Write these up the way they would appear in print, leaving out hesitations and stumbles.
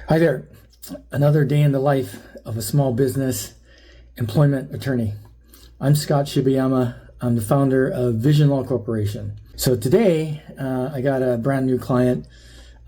Hi there. Another day in the life of a small business employment attorney. I'm Scott Shibayama. I'm the founder of Vision Law Corporation. So today I got a brand new client.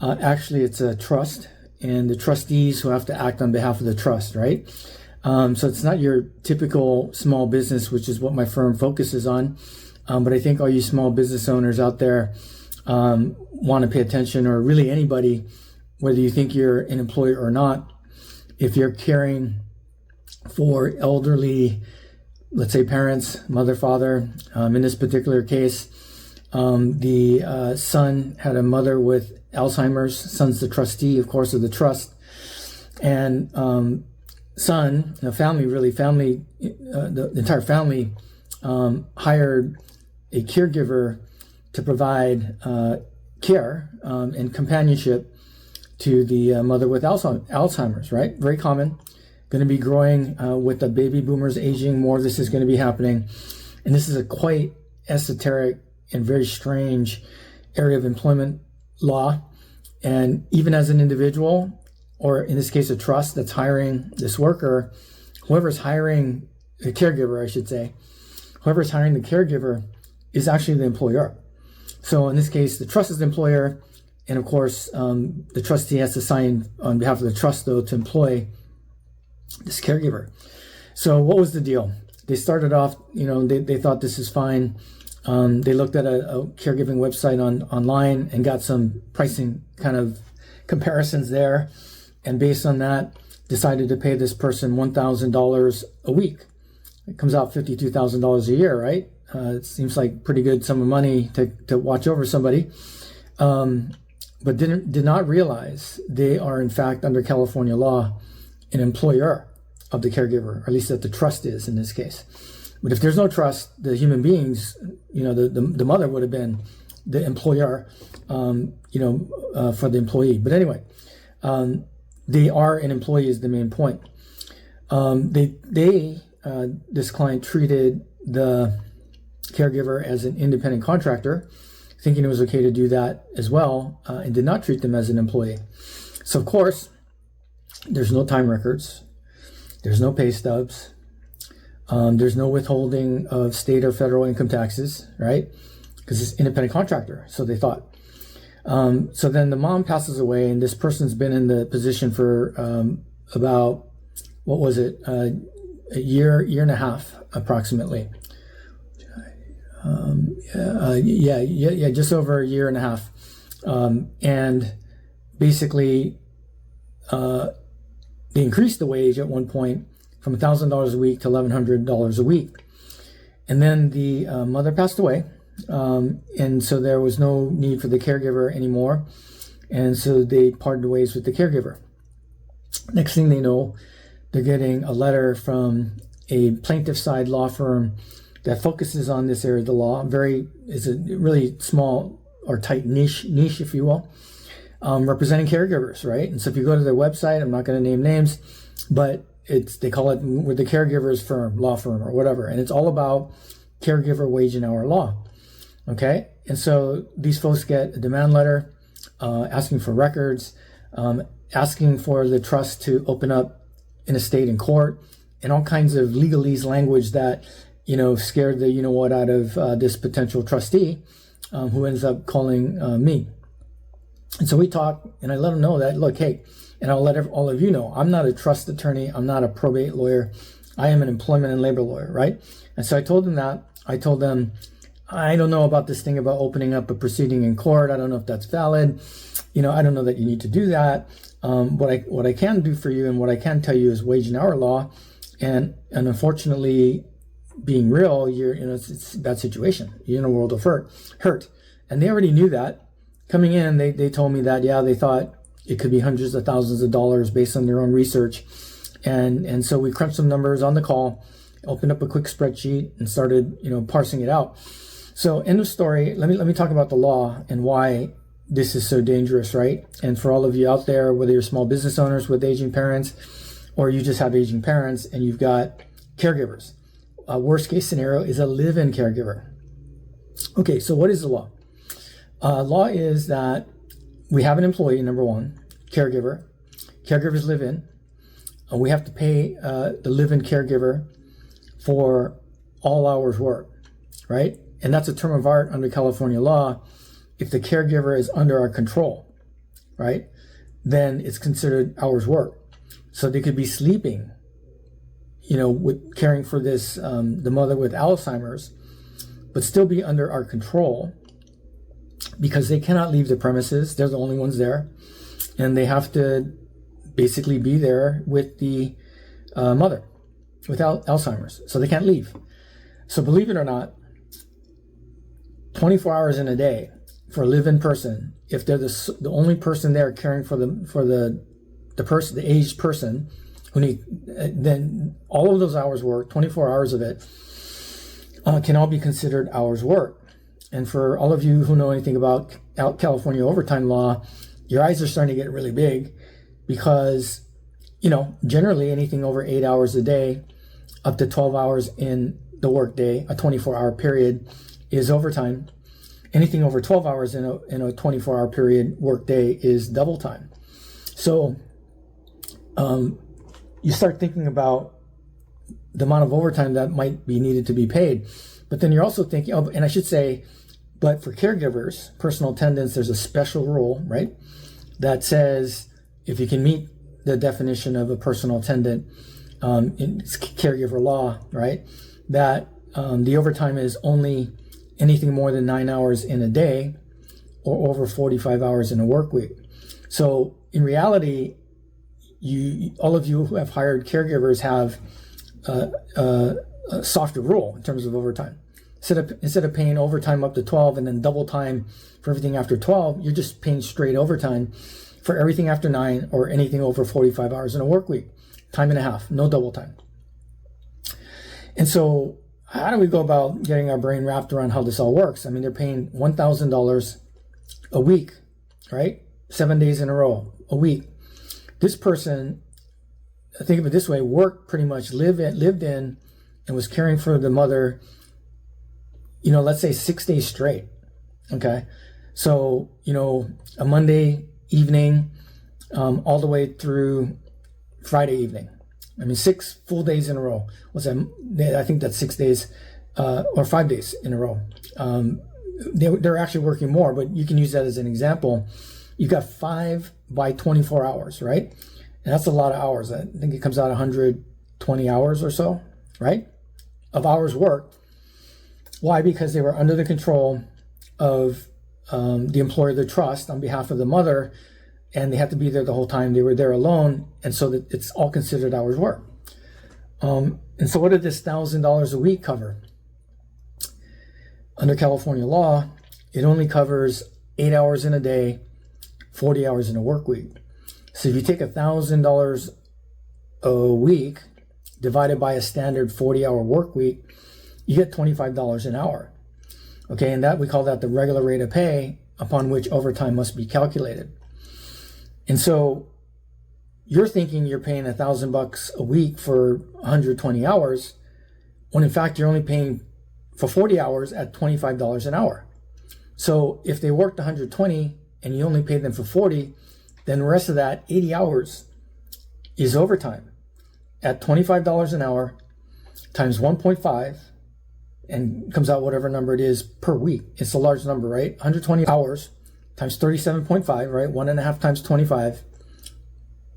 Actually, it's a trust and the trustees who have to act on behalf of the trust, right? So it's not your typical small business, which is what my firm focuses on. But I think all you small business owners out there want to pay attention, or really anybody, whether you think you're an employer or not. If you're caring for elderly, let's say parents, mother, father, in this particular case, the son had a mother with Alzheimer's. Son's the trustee, of course, of the trust. And son, the entire family hired a caregiver to provide care and companionship to the mother with Alzheimer's, right? Very common. Going to be growing with the baby boomers aging. More of this is going to be happening. And this is a quite esoteric and very strange area of employment law. And even as an individual, or in this case, a trust that's hiring this worker, whoever's hiring the caregiver, I should say, whoever's hiring the caregiver is actually the employer. So in this case, the trust is the employer. And of course, the trustee has to sign on behalf of the trust, though, to employ this caregiver. So what was the deal? They started off, they thought this is fine. They looked at a caregiving website online and got some pricing kind of comparisons there. And based on that, decided to pay this person $1,000 a week. It comes out $52,000 a year, right? It seems like pretty good sum of money to watch over somebody. But did not realize they are, in fact, under California law, an employer of the caregiver, or at least that the trust is in this case. But if there's no trust, the human beings, the mother would have been the employer, for the employee. But anyway, they are an employee is the main point. This client treated the caregiver as an independent contractor, thinking it was okay to do that as well, and did not treat them as an employee. So of course, there's no time records, there's no pay stubs, there's no withholding of state or federal income taxes, right? Because it's independent contractor, so they thought. So then the mom passes away, and this person's been in the position for about, a year and a half, approximately. Just over a year and a half. And basically, they increased the wage at one point from $1,000 a week to $1,100 a week. And then the mother passed away. And so there was no need for the caregiver anymore. And so they parted ways with the caregiver. Next thing they know, they're getting a letter from a plaintiff side law firm that focuses on this area of the law. Is a really small or tight niche, if you will, representing caregivers, right? And so if you go to their website, I'm not going to name names, but they call it with the caregivers firm, law firm, or whatever, and it's all about caregiver wage and hour law. Okay, and so these folks get a demand letter asking for records, asking for the trust to open up an estate in court, and all kinds of legalese language that scared the what out of this potential trustee, who ends up calling me. And so we talk, and I let him know that, look, hey, and I'll let all of you know, I'm not a trust attorney, I'm not a probate lawyer, I am an employment and labor lawyer, right? And so I told them that. I told them, I don't know about this thing about opening up a proceeding in court. I don't know if that's valid. I don't know that you need to do that. What I can do for you and what I can tell you is wage and hour law, and unfortunately, being real, it's a bad situation. You're in a world of hurt. And they already knew that. Coming in, they told me that, they thought it could be hundreds of thousands of dollars based on their own research. And so we crunched some numbers on the call, opened up a quick spreadsheet and started, parsing it out. So end of story, let me talk about the law and why this is so dangerous, right? And for all of you out there, whether you're small business owners with aging parents, or you just have aging parents and you've got caregivers. Worst case scenario is a live-in caregiver. Okay, so what is the law? Law is that we have an employee, number one, caregiver. caregivers live in. We have to pay the live-in caregiver for all hours worked, right? And that's a term of art under California law. If the caregiver is under our control, right, then it's considered hours worked. So they could be sleeping, with caring for this, the mother with Alzheimer's, but still be under our control because they cannot leave the premises. They're the only ones there. And they have to basically be there with the mother without Alzheimer's. So they can't leave. So believe it or not, 24 hours in a day for a live-in person, if they're the only person there caring for the person, the aged person who need, then all of those hours work, 24 hours of it, can all be considered hours work. And for all of you who know anything about California overtime law, your eyes are starting to get really big because, generally anything over 8 hours a day, up to 12 hours in the workday, a 24-hour period, is overtime. Anything over 12 hours in a 24-hour period workday is double time. So you start thinking about the amount of overtime that might be needed to be paid. But then you're also thinking, and I should say, but for caregivers, personal attendants, there's a special rule, right, that says if you can meet the definition of a personal attendant in caregiver law, right, that the overtime is only anything more than 9 hours in a day or over 45 hours in a work week. So in reality, all of you who have hired caregivers have a softer rule in terms of overtime. Instead of paying overtime up to 12 and then double time for everything after 12, you're just paying straight overtime for everything after 9 or anything over 45 hours in a work week. Time and a half, no double time. And so how do we go about getting our brain wrapped around how this all works? I mean, they're paying $1,000 a week, right? 7 days in a row, a week. This person, think of it this way, worked pretty much, lived in and was caring for the mother, let's say 6 days straight, okay? So, a Monday evening all the way through Friday evening. I mean, 6 full days in a row. I think that's 6 days or 5 days in a row. They're actually working more, but you can use that as an example. You've got 5 by 24 hours, right? And that's a lot of hours. I think it comes out 120 hours or so, right, of hours worked. Why? Because they were under the control of the employer of their trust on behalf of the mother, and they had to be there the whole time. They were there alone, and so that it's all considered hours work. And so what did this $1,000 a week cover? Under California law, it only covers 8 hours in a day, 40 hours in a work week. So if you take $1,000 a week divided by a standard 40-hour work week, you get $25 an hour. Okay, and that we call that the regular rate of pay upon which overtime must be calculated. And so you're thinking you're paying $1,000 a week for 120 hours, when in fact you're only paying for 40 hours at $25 an hour. So if they worked 120 and you only paid them for 40, then the rest of that 80 hours is overtime at $25 an hour times 1.5, and comes out whatever number it is per week. It's a large number, right? 120 hours times 37.5, right? 1.5 times 25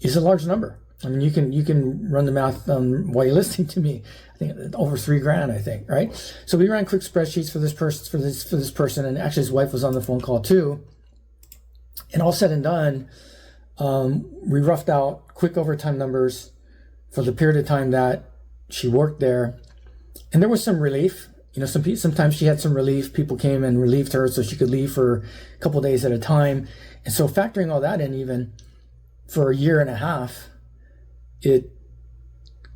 is a large number. I mean, you can run the math while you're listening to me. I think over $3,000, I think, right? So we ran quick spreadsheets for this person, and actually his wife was on the phone call too. And all said and done, we roughed out quick overtime numbers for the period of time that she worked there, and there was some relief. Sometimes she had some relief. People came and relieved her so she could leave for a couple of days at a time. And so factoring all that in, even for a year and a half, it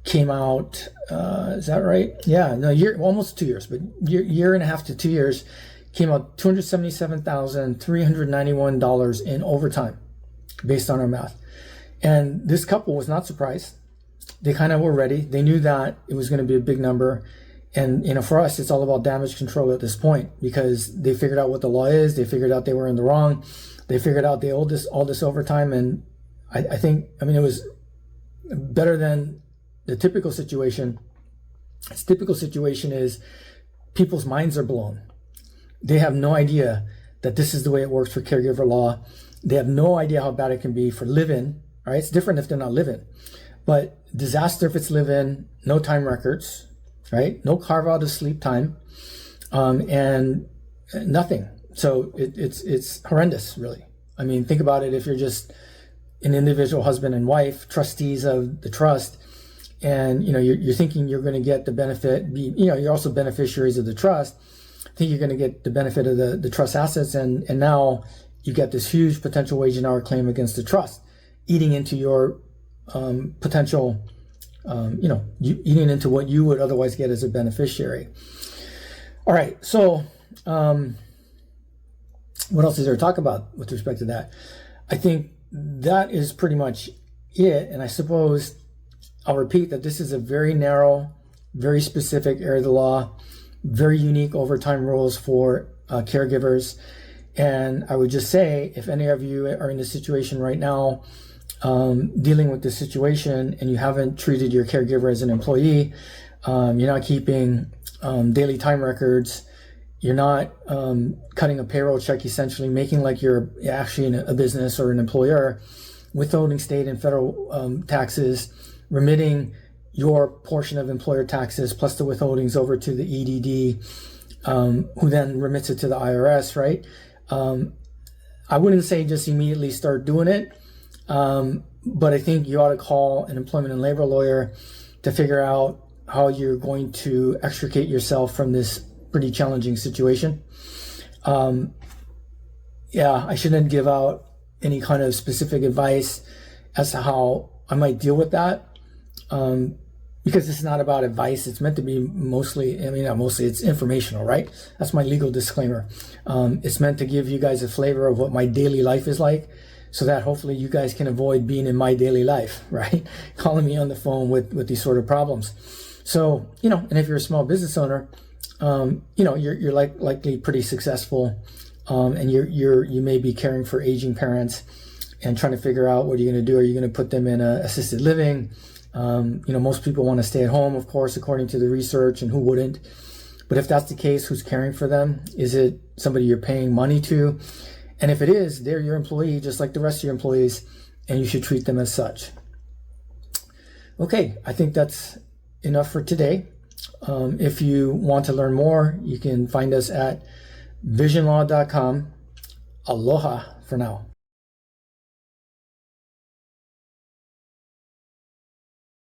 came out, is that right? Yeah, no, almost 2 years, but year and a half to 2 years, came out $277,391 in overtime based on our math. And this couple was not surprised. They kind of were ready. They knew that it was going to be a big number. And, for us, it's all about damage control at this point, because they figured out what the law is. They figured out they were in the wrong. They figured out they owed all this overtime. And I think, I mean, it was better than the typical situation. Its typical situation is people's minds are blown. They have no idea that this is the way it works for caregiver law. They have no idea how bad it can be for live-in, right? It's different if they're not live-in. But disaster if it's live-in, no time records, right? No carve out of sleep time, and nothing. So it's horrendous, really. I mean, think about it. If you're just an individual husband and wife, trustees of the trust, and you're thinking you're going to get the benefit, you're also beneficiaries of the trust, think you're going to get the benefit of the trust assets, and now you get this huge potential wage and hour claim against the trust, eating into your potential, eating into what you would otherwise get as a beneficiary. All right, so what else is there to talk about with respect to that? I think that is pretty much it, and I suppose I'll repeat that this is a very narrow, very specific area of the law, very unique overtime rules for caregivers. And I would just say, if any of you are in this situation right now, dealing with this situation, and you haven't treated your caregiver as an employee, you're not keeping daily time records, you're not cutting a payroll check, essentially making like you're actually in a business or an employer, withholding state and federal taxes, remitting your portion of employer taxes plus the withholdings over to the EDD, who then remits it to the IRS, right? I wouldn't say just immediately start doing it, but I think you ought to call an employment and labor lawyer to figure out how you're going to extricate yourself from this pretty challenging situation. I shouldn't give out any kind of specific advice as to how I might deal with that, because it's not about advice. It's meant to be mostly, not mostly, it's informational, right? That's my legal disclaimer. It's meant to give you guys a flavor of what my daily life is like, so that hopefully you guys can avoid being in my daily life, right? Calling me on the phone with these sort of problems. So, and if you're a small business owner, you're likely pretty successful, and you may be caring for aging parents and trying to figure out what you're going to do. Are you going to put them in assisted living? Most people want to stay at home, of course, according to the research, and who wouldn't? But if that's the case, who's caring for them? Is it somebody you're paying money to? And if it is, they're your employee, just like the rest of your employees, and you should treat them as such. Okay, I think that's enough for today. If you want to learn more, you can find us at visionlaw.com. Aloha for now.